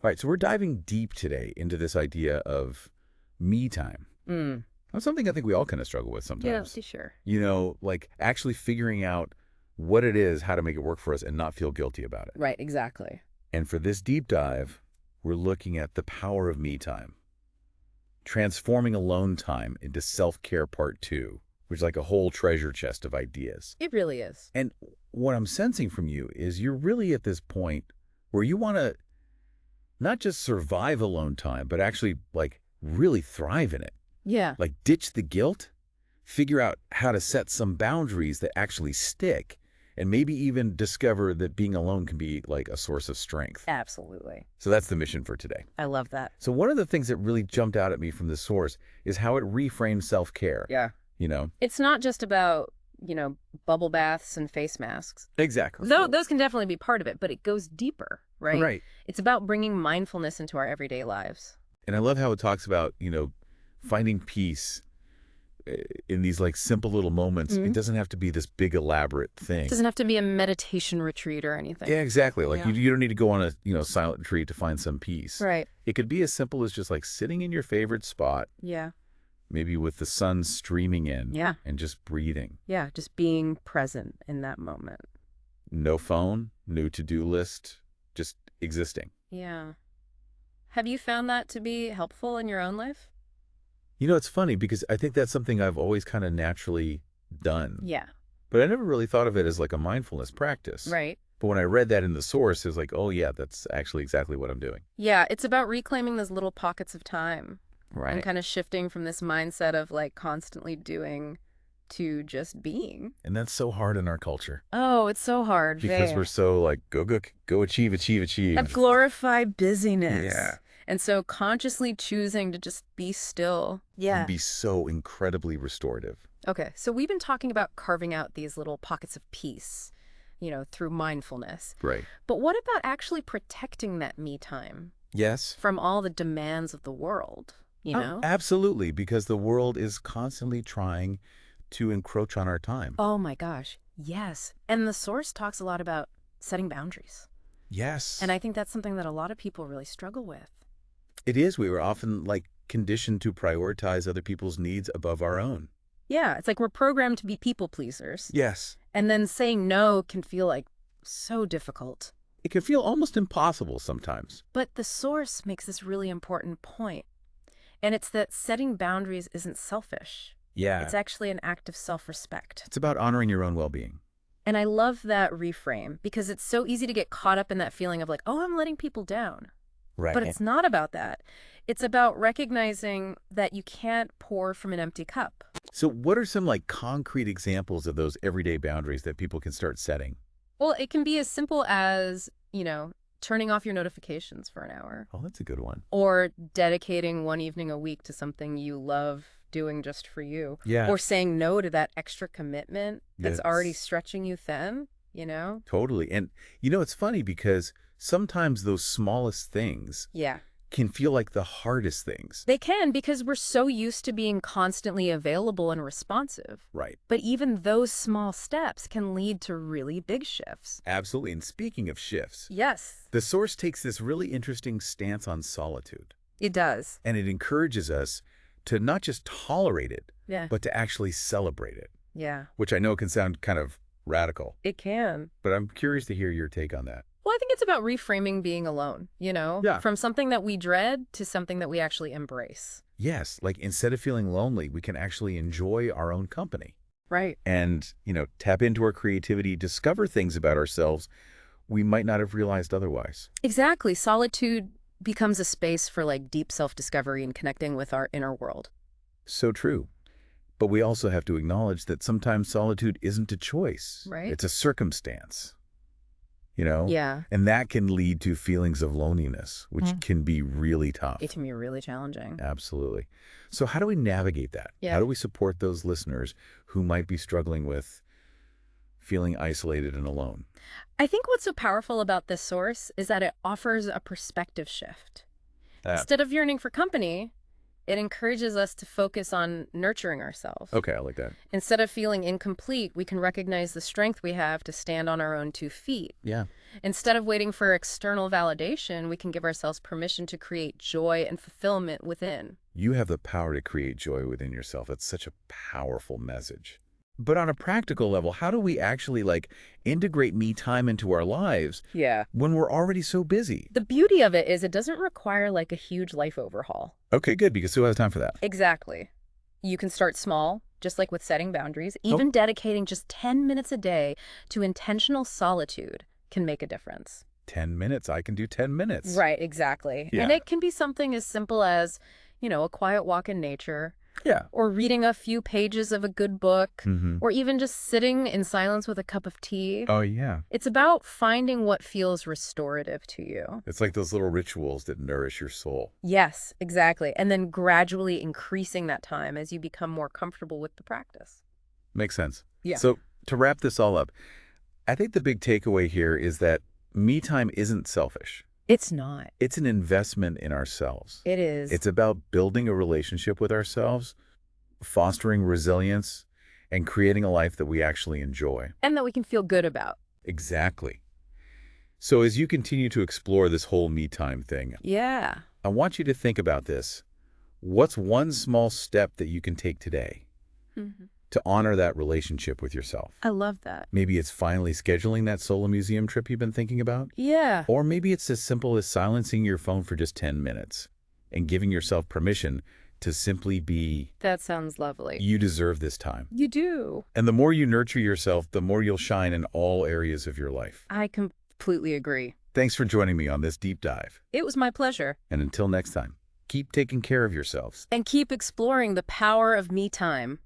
All right, so we're diving deep today into this idea of me time. Mm. That's something I think we all kind of struggle with Yeah, sometimes. sure. Like actually figuring out what it is, how to make it work for us, and not feel guilty about it. Right, exactly. And for this deep dive, we're looking at the power of me time, transforming alone time into self-care part 2, which is like a whole treasure chest of ideas. It really is. And what I'm sensing from you is you're really at this point where you want to not just survive alone time, but actually like really thrive in it. Yeah. Like ditch the guilt, figure out how to set some boundaries that actually stick, and maybe even discover that being alone can be like a source of strength. Absolutely. So that's the mission for today. I love that. So one of the things that really jumped out at me from this source is how it reframes self-care. Yeah. You know? It's not just about, bubble baths and face masks. Exactly. Though those can definitely be part of it, but it goes deeper, right? Right. It's about bringing mindfulness into our everyday lives. And I love how it talks about, finding peace in these like simple little moments. It doesn't have to be this big elaborate thing. It doesn't have to be a meditation retreat or anything. Yeah, exactly. Like you don't need to go on a, silent retreat to find some peace. Right. It could be as simple as just like sitting in your favorite spot, Yeah. maybe with the sun streaming in. Yeah. And just breathing. Yeah, just being present in that moment. No phone, no to-do list, just existing. Yeah. Have you found that to be helpful in your own life? It's funny because I think that's something I've always kind of naturally done. Yeah. But I never really thought of it as like a mindfulness practice. Right. But when I read that in the source, it was like, oh yeah, that's actually exactly what I'm doing. Yeah, it's about reclaiming those little pockets of time. Right. And kind of shifting from this mindset of like constantly doing to just being. And that's so hard in our culture. Oh, it's so hard. Because we're so like, go achieve. That glorified busyness. Yeah. And so consciously choosing to just be still. Yeah. And be so incredibly restorative. Okay, so we've been talking about carving out these little pockets of peace, through mindfulness. Right. But what about actually protecting that me time Yes. from all the demands of the world, Oh, absolutely, because the world is constantly trying to encroach on our time. Oh my gosh, yes. And the source talks a lot about setting boundaries. Yes. And I think that's something that a lot of people really struggle with. It is. We were often like conditioned to prioritize other people's needs above our own. Yeah, it's like we're programmed to be people pleasers. Yes. And then saying no can feel like so difficult. It can feel almost impossible sometimes. But the source makes this really important point. And it's that setting boundaries isn't selfish. Yeah. It's actually an act of self-respect. It's about honoring your own well-being. And I love that reframe because it's so easy to get caught up in that feeling of like, oh, I'm letting people down. Right. But it's not about that. It's about recognizing that you can't pour from an empty cup. So what are some like concrete examples of those everyday boundaries that people can start setting? Well, it can be as simple as, turning off your notifications for an hour. Oh, that's a good one. Or dedicating one evening a week to something you love doing just for you. Yeah. Or saying no to that extra commitment that's Yes. already stretching you thin, Totally. And it's funny because sometimes those smallest things Yeah. can feel like the hardest things. They can because we're so used to being constantly available and responsive. Right. But even those small steps can lead to really big shifts. Absolutely. And speaking of shifts, Yes, the source takes this really interesting stance on solitude. it does. And it encourages us to not just tolerate it, Yeah. but to actually celebrate it, Yeah. which I know can sound kind of radical. It can. But I'm curious to hear your take on that. Well, I think it's about reframing being alone, Yeah. From something that we dread to something that we actually embrace. Yes, like instead of feeling lonely, we can actually enjoy our own company Right. and, tap into our creativity, discover things about ourselves we might not have realized otherwise. Exactly. Solitude becomes a space for like deep self-discovery and connecting with our inner world. So true. But we also have to acknowledge that sometimes solitude isn't a choice. Right. It's a circumstance. Yeah. And that can lead to feelings of loneliness, which can be really tough. It can be really challenging. Absolutely. So how do we navigate that? Yeah. How do we support those listeners who might be struggling with feeling isolated and alone? I think what's so powerful about this source is that it offers a perspective shift. Instead of yearning for company, It encourages us to focus on nurturing ourselves. Okay, I like that. Instead of feeling incomplete, we can recognize the strength we have to stand on our own 2 feet. Yeah. Instead of waiting for external validation, we can give ourselves permission to create joy and fulfillment within. You have the power to create joy within yourself. That's such a powerful message. But on a practical level, how do we actually integrate me time into our lives Yeah. when we're already so busy? The beauty of it is it doesn't require a huge life overhaul. Okay, good, because who has time for that? Exactly. You can start small, just like with setting boundaries. Even dedicating just 10 minutes a day to intentional solitude can make a difference. 10 minutes. I can do 10 minutes. Right, exactly. Yeah. And it can be something as simple as, a quiet walk in nature, Yeah. or reading a few pages of a good book, Mm-hmm. or even just sitting in silence with a cup of tea. Oh, yeah. It's about finding what feels restorative to you. It's like those little rituals that nourish your soul. Yes, exactly. And then gradually increasing that time as you become more comfortable with the practice. Makes sense. Yeah. So to wrap this all up, I think the big takeaway here is that me time isn't selfish. It's not. It's an investment in ourselves. It is. It's about building a relationship with ourselves, fostering resilience, and creating a life that we actually enjoy. And that we can feel good about. Exactly. So as you continue to explore this whole me time thing, Yeah. I want you to think about this. What's one small step that you can take today to honor that relationship with yourself? I love that. Maybe it's finally scheduling that solo museum trip you've been thinking about. Yeah. Or maybe it's as simple as silencing your phone for just 10 minutes and giving yourself permission to simply be. That sounds lovely. You deserve this time. You do. And the more you nurture yourself, the more you'll shine in all areas of your life. I completely agree. Thanks for joining me on this deep dive. It was my pleasure. And until next time, keep taking care of yourselves. And keep exploring the power of me time.